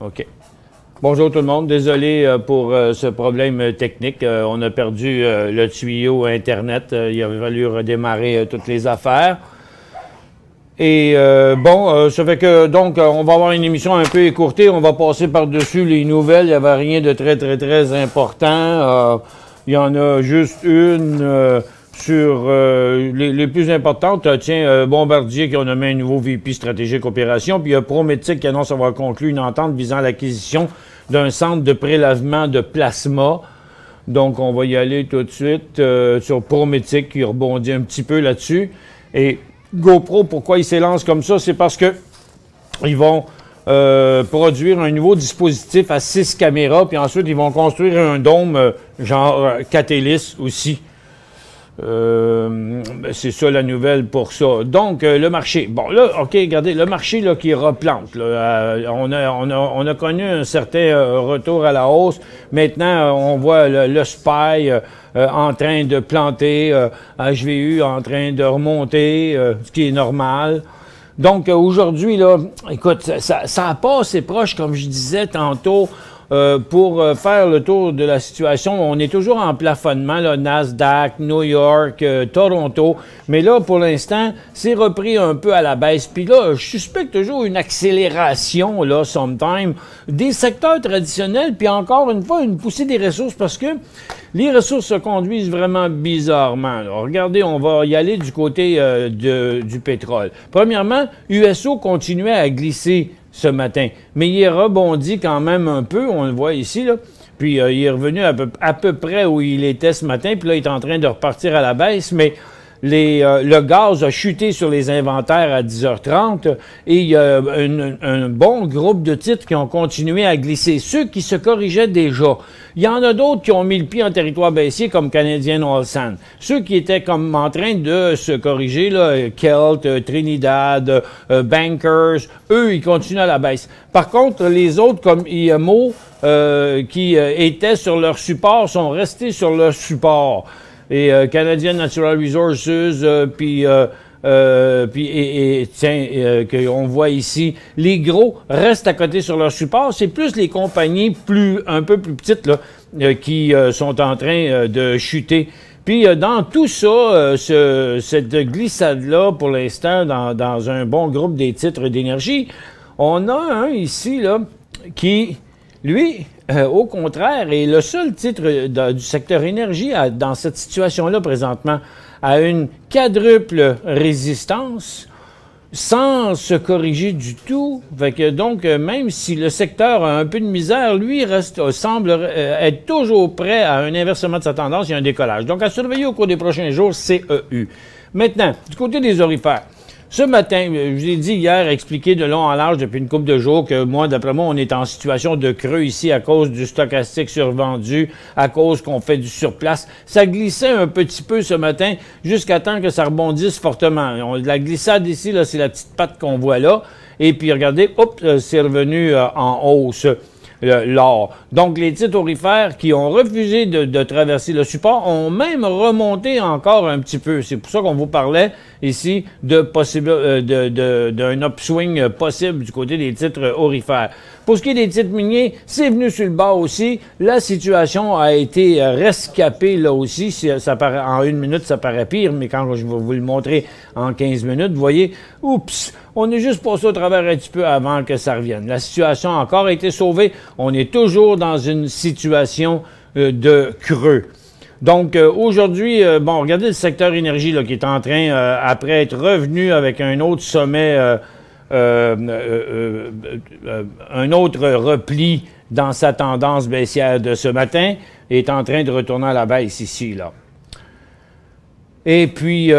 OK. Bonjour tout le monde. Désolé pour ce problème technique. On a perdu le tuyau Internet. Il a fallu redémarrer toutes les affaires. Et ça fait que, donc, on va avoir une émission un peu écourtée. On va passer par-dessus les nouvelles. Il n'y avait rien de très important. Il y en a juste une sur les plus importantes. Tiens, Bombardier qui a nommé un nouveau VP stratégique opération. Puis il y a Prométhique qui annonce avoir conclu une entente visant l'acquisition d'un centre de prélèvement de plasma. Donc, on va y aller tout de suite sur Prométhique qui rebondit un petit peu là-dessus. Et GoPro, pourquoi ils s'élancent comme ça? C'est parce que ils vont produire un nouveau dispositif à 6 caméras, puis ensuite, ils vont construire un dôme genre Catélis aussi. C'est ça la nouvelle pour ça. Donc, le marché. Bon, là, OK, regardez, le marché là, qui replante. Là, on a connu un certain retour à la hausse. Maintenant, on voit le SPY en train de planter, HVU en train de remonter, ce qui est normal. Donc, aujourd'hui, là, écoute, ça a pas assez proche, comme je disais tantôt, pour faire le tour de la situation. On est toujours en plafonnement, là, Nasdaq, New York, Toronto. Mais là, pour l'instant, c'est repris un peu à la baisse. Puis là, je suspecte toujours une accélération, là, sometime, des secteurs traditionnels. Puis encore une fois, une poussée des ressources parce que les ressources se conduisent vraiment bizarrement. Là. Regardez, on va y aller du côté du pétrole. Premièrement, USO continuait à glisser ce matin. Mais il est rebondi quand même un peu, on le voit ici, là. Puis il est revenu à peu près où il était ce matin, puis là, il est en train de repartir à la baisse, mais le gaz a chuté sur les inventaires à 10h30 et il y a un bon groupe de titres qui ont continué à glisser. Ceux qui se corrigeaient déjà. Il y en a d'autres qui ont mis le pied en territoire baissier, comme Canadian Oil Sands. Ceux qui étaient comme en train de se corriger, là, Kelt, Trinidad, Bankers, eux, ils continuent à la baisse. Par contre, les autres, comme IMO, qui étaient sur leur support, sont restés sur leur support. Et Canadian Natural Resources, qu'on voit ici, les gros restent à côté sur leur support. C'est plus les compagnies un peu plus petites là, qui sont en train de chuter. Puis dans tout ça, cette glissade-là, pour l'instant, dans un bon groupe des titres d'énergie, on a un ici là qui, lui, au contraire, est le seul titre du secteur énergie dans cette situation-là présentement à une quadruple résistance sans se corriger du tout. Fait que donc, même si le secteur a un peu de misère, lui semble être toujours prêt à un inversement de sa tendance et un décollage. Donc, à surveiller au cours des prochains jours, CEU. Maintenant, du côté des orifères. Ce matin, je vous ai dit hier, expliqué de long en large depuis une couple de jours que moi, d'après moi, on est en situation de creux ici à cause du stochastique survendu, à cause qu'on fait du surplace. Ça glissait un petit peu ce matin jusqu'à temps que ça rebondisse fortement. La glissade ici, là, c'est la petite patte qu'on voit là. Et puis, regardez, hop, c'est revenu en hausse. L'or. Donc, les titres orifères qui ont refusé de traverser le support ont même remonté encore un petit peu. C'est pour ça qu'on vous parlait ici d'un upswing possible du côté des titres orifères. Pour ce qui est des titres miniers, c'est venu sur le bas aussi. La situation a été rescapée là aussi. Ça paraît, en une minute, ça paraît pire, mais quand je vais vous le montrer en 15 minutes, vous voyez, oups, on est juste passé au travers un petit peu avant que ça revienne. La situation a encore été sauvée. On est toujours dans une situation de creux. Donc, aujourd'hui, regardez le secteur énergie là, qui est en train, après être revenu avec un autre sommet, un autre repli dans sa tendance baissière de ce matin, est en train de retourner à la baisse ici, là. Et puis,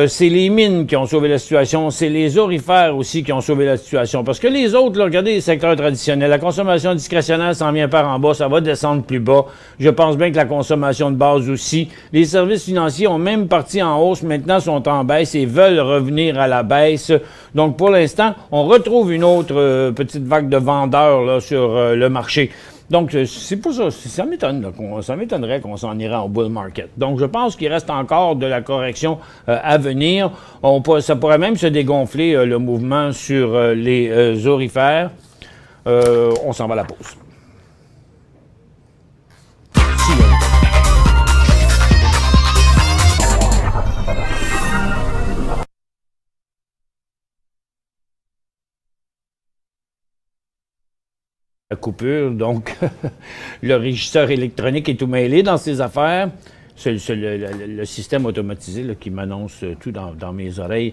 c'est les mines qui ont sauvé la situation, c'est les orifères aussi qui ont sauvé la situation. Parce que les autres, là, regardez les secteurs traditionnels, la consommation discrétionnaire s'en vient par en bas, ça va descendre plus bas. Je pense bien que la consommation de base aussi. Les services financiers ont même parti en hausse, maintenant sont en baisse et veulent revenir à la baisse. Donc, pour l'instant, on retrouve une autre petite vague de vendeurs là, sur le marché. Donc, c'est pour ça, ça m'étonnerait qu'on s'en irait en bull market. Donc, je pense qu'il reste encore de la correction à venir. Ça pourrait même se dégonfler le mouvement sur les orifères. On s'en va à la pause. La coupure, donc le régisseur électronique est tout mêlé dans ses affaires. C'est le système automatisé là, qui m'annonce tout dans mes oreilles.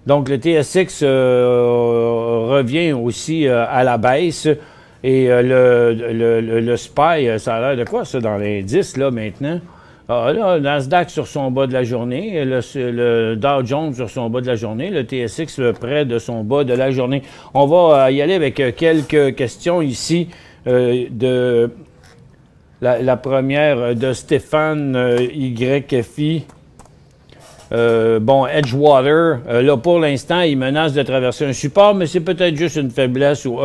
Donc le TSX revient aussi à la baisse et le SPY, ça a l'air de quoi ça dans l'indice là maintenant? Ah, là, le Nasdaq sur son bas de la journée, le Dow Jones sur son bas de la journée, le TSX près de son bas de la journée. On va y aller avec quelques questions ici de la première de Stéphane YFI. Bon, Edgewater, là pour l'instant, il menace de traverser un support, mais c'est peut-être juste une faiblesse ou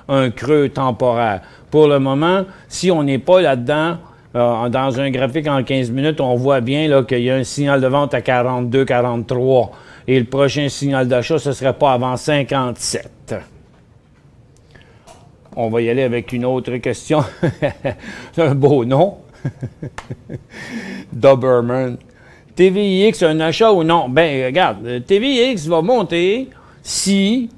un creux temporaire. Pour le moment, si on n'est pas là-dedans, dans un graphique en 15 minutes, on voit bien là, qu'il y a un signal de vente à 42, 43. Et le prochain signal d'achat, ce ne serait pas avant 57. On va y aller avec une autre question. C'est un beau nom. Doberman. TVIX, un achat ou non? Ben, regarde, TVIX va monter si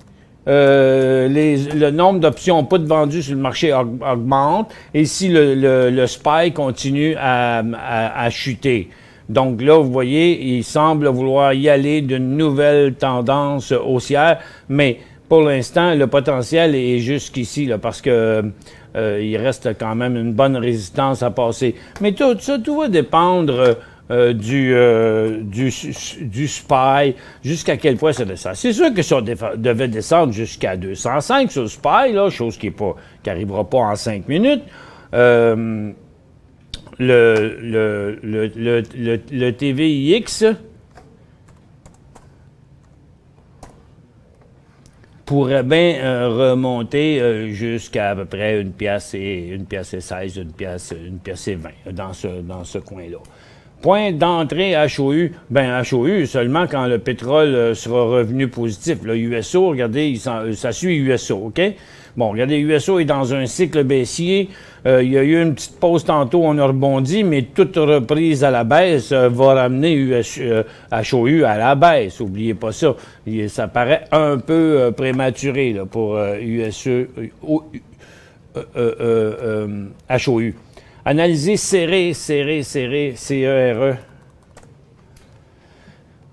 le nombre d'options put vendues sur le marché augmente et si le SPY continue à chuter. Donc là, vous voyez, il semble vouloir y aller d'une nouvelle tendance haussière, mais pour l'instant, le potentiel est jusqu'ici, là, parce que il reste quand même une bonne résistance à passer. Mais tout va dépendre du SPY, jusqu'à quel point ça descend. C'est sûr que si on devait descendre jusqu'à 205 sur le SPY, là, chose qui n'arrivera pas en 5 minutes, le TVIX pourrait bien remonter jusqu'à à peu près une pièce et 16, une pièce et 20 dans ce coin-là. Point d'entrée HOU, ben HOU seulement quand le pétrole sera revenu positif. Le USO, regardez, ça suit USO, OK? Bon, regardez, USO est dans un cycle baissier. Il y a eu une petite pause tantôt, on a rebondi, mais toute reprise à la baisse va ramener HOU à la baisse. N'oubliez pas ça. Ça paraît un peu prématuré là, pour HOU. Analyser serré, C-E-R-E.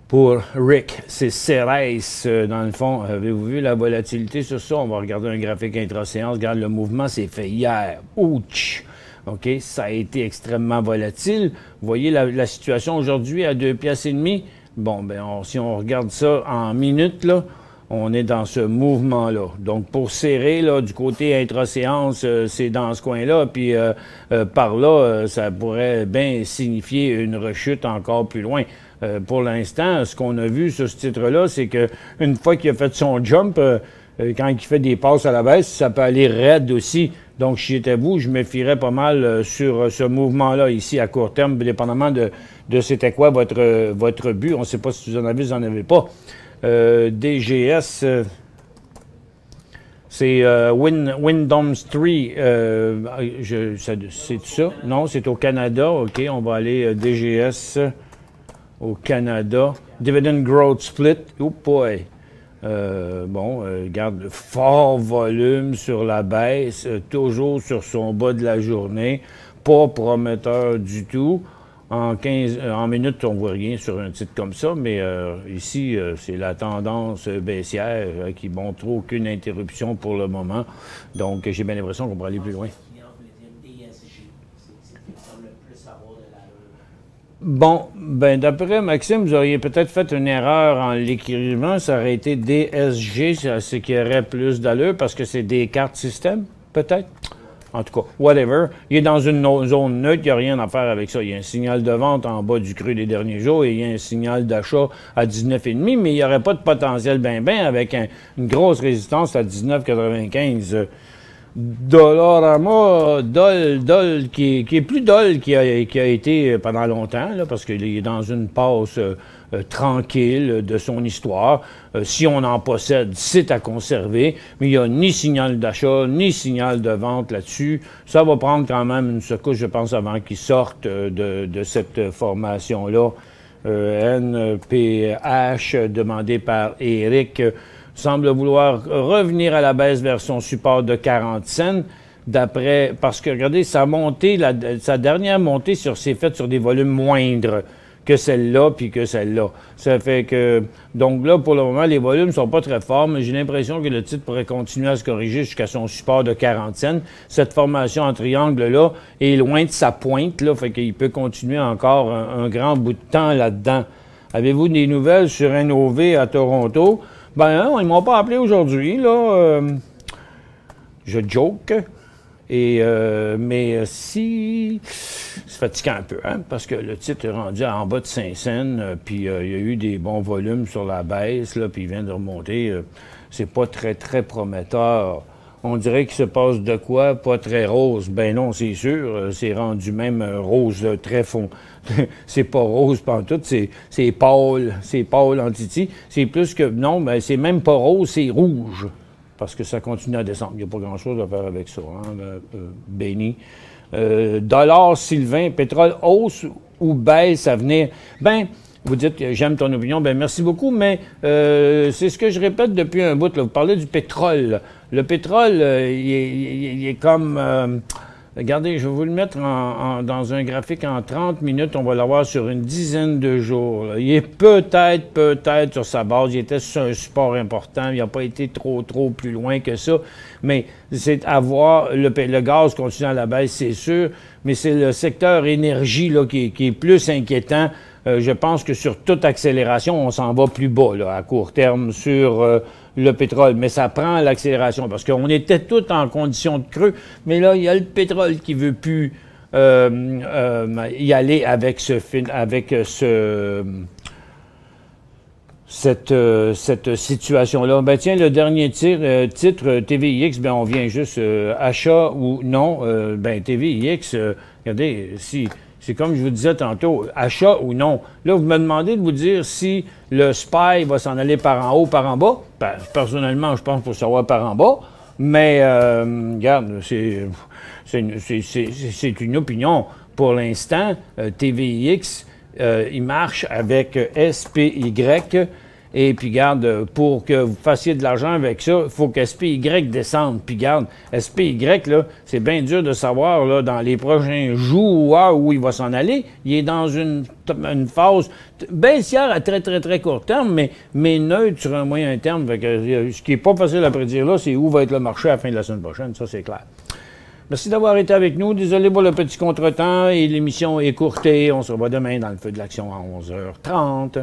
Pour Rick, c'est Ceres, dans le fond. Avez-vous vu la volatilité sur ça? On va regarder un graphique intra-séance. Regarde, le mouvement s'est fait hier. Ouch! OK? Ça a été extrêmement volatile. Vous voyez la situation aujourd'hui à 2,5 piastres. Bon, ben si on regarde ça en minutes, là, on est dans ce mouvement-là. Donc, pour serrer, là, du côté intra-séance, c'est dans ce coin-là. Puis, par là, ça pourrait bien signifier une rechute encore plus loin. Pour l'instant, ce qu'on a vu sur ce titre-là, c'est que une fois qu'il a fait son jump, quand il fait des passes à la baisse, ça peut aller raide aussi. Donc, si j'étais vous, je me fierais pas mal sur ce mouvement-là ici à court terme, dépendamment de c'était quoi votre but. On ne sait pas si vous en avez pas. DGS, c'est Windows 3. C'est ça? Non, c'est au Canada. OK, on va aller DGS au Canada. Dividend Growth Split. Oh boy. Regarde, fort volume sur la baisse, toujours sur son bas de la journée. Pas prometteur du tout. En minutes, on ne voit rien sur un titre comme ça, mais ici, c'est la tendance baissière qui ne montre aucune interruption pour le moment. Donc, j'ai bien l'impression qu'on pourrait aller plus loin. Bon, ben d'après Maxime, vous auriez peut-être fait une erreur en l'écrivant. Ça aurait été DSG, ce qui aurait plus d'allure, parce que c'est des cartes système, peut-être? En tout cas, whatever. Il est dans une zone neutre, il n'y a rien à faire avec ça. Il y a un signal de vente en bas du creux des derniers jours et il y a un signal d'achat à 19,5, mais il n'y aurait pas de potentiel avec une grosse résistance à 19,95. Dollarama, qui est plus dol qui a été pendant longtemps, là, parce qu'il est dans une passe tranquille de son histoire. Si on en possède, c'est à conserver, mais il n'y a ni signal d'achat, ni signal de vente là-dessus. Ça va prendre quand même une secousse, je pense, avant qu'ils sortent de cette formation-là. NPH, demandé par Eric, semble vouloir revenir à la baisse vers son support de 40 cents. Parce que, regardez, sa dernière montée s'est faite sur des volumes moindres que celle-là, puis que celle-là. Ça fait que, donc là, pour le moment, les volumes ne sont pas très forts, mais j'ai l'impression que le titre pourrait continuer à se corriger jusqu'à son support de 40 cents. Cette formation en triangle-là est loin de sa pointe, là, fait qu'il peut continuer encore un grand bout de temps là-dedans. Avez-vous des nouvelles sur NOV à Toronto? Ben non, ils m'ont pas appelé aujourd'hui, là. Je joke. Mais si... C'est fatigant un peu, hein, parce que le titre est rendu en bas de 5 cents, puis il y a eu des bons volumes sur la baisse, là, puis il vient de remonter. C'est pas très, très prometteur. On dirait qu'il se passe de quoi? Pas très rose. Ben non, c'est sûr. C'est rendu même rose très fond. C'est pas rose pantoute, c'est pâle. C'est pâle en titi. C'est plus que... Non, ben c'est même pas rose, c'est rouge. Parce que ça continue à descendre. Il n'y a pas grand-chose à faire avec ça, hein, béni. Dollar Sylvain, pétrole hausse ou baisse à venir? Ben, vous dites que j'aime ton opinion, ben merci beaucoup, mais c'est ce que je répète depuis un bout. Là. Vous parlez du pétrole. Le pétrole, il est comme... regardez, je vais vous le mettre dans un graphique en 30 minutes. On va l'avoir sur une dizaine de jours. Là. Il est peut-être sur sa base. Il était sur un support important. Il n'a pas été trop plus loin que ça. Mais c'est à voir. Le gaz continue à la baisse, c'est sûr. Mais c'est le secteur énergie là, qui est plus inquiétant. Je pense que sur toute accélération, on s'en va plus bas là, à court terme sur... le pétrole, mais ça prend l'accélération parce qu'on était tous en condition de creux, mais là, il y a le pétrole qui veut plus y aller avec cette situation-là. Ben tiens, le dernier titre, TVIX, ben on vient juste achat ou non. Ben TVIX, regardez, c'est comme je vous disais tantôt, achat ou non. Là, vous me demandez de vous dire si le SPY va s'en aller par en haut, par en bas. Ben, personnellement, je pense qu'il faut savoir par en bas. Mais, regarde, c'est une opinion. Pour l'instant, TVIX, il marche avec SPY. Et puis, garde, pour que vous fassiez de l'argent avec ça, il faut que SPY descende. Puis, garde, SPY, là, c'est bien dur de savoir, là, dans les prochains jours où il va s'en aller. Il est dans une phase baissière à très, très, très court terme, mais neutre sur un moyen terme. Fait que, ce qui n'est pas facile à prédire, là, c'est où va être le marché à la fin de la semaine prochaine. Ça, c'est clair. Merci d'avoir été avec nous. Désolé pour le petit contretemps et l'émission est écourtée. On se revoit demain dans le feu de l'action à 11h30.